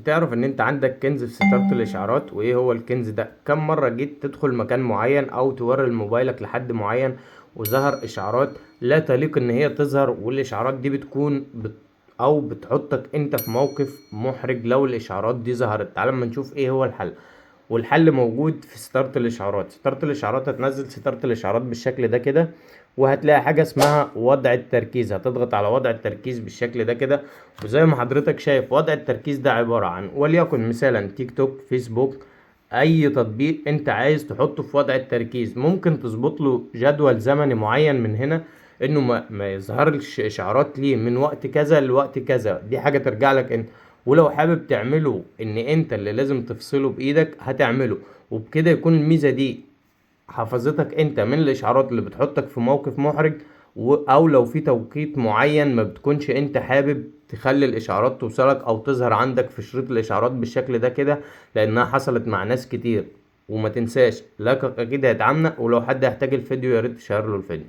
تعرف ان انت عندك كنز في ستارة الاشعارات؟ وايه هو الكنز ده؟ كم مرة جيت تدخل مكان معين او توري موبايلك لحد معين وظهر اشعارات لا تليق ان هي تظهر، والاشعارات دي بتكون او بتحطك انت في موقف محرج لو الاشعارات دي ظهرت. تعال اما نشوف ايه هو الحل. والحل موجود في ستارة الاشعارات. ستارة الاشعارات هتنزل ستارة الاشعارات بالشكل ده كده، وهتلاقي حاجة اسمها وضع التركيز. هتضغط على وضع التركيز بالشكل ده كده، وزي ما حضرتك شايف وضع التركيز ده عبارة عن وليكن مثالا تيك توك، فيسبوك، اي تطبيق انت عايز تحطه في وضع التركيز. ممكن تظبط له جدول زمني معين من هنا، انه ما يظهرش اشعارات ليه من وقت كذا لوقت كذا. دي حاجة ترجع لك انت. ولو حابب تعمله ان انت اللي لازم تفصله بايدك هتعمله، وبكده يكون الميزة دي حفظتك انت من الاشعارات اللي بتحطك في موقف محرج. او لو في توقيت معين ما بتكونش انت حابب تخلي الاشعارات توصلك او تظهر عندك في شريط الاشعارات بالشكل ده كده، لانها حصلت مع ناس كتير. وما تنساش لايكك اكيد هيدعمنا، ولو حد يحتاج الفيديو ياريت تشير له الفيديو.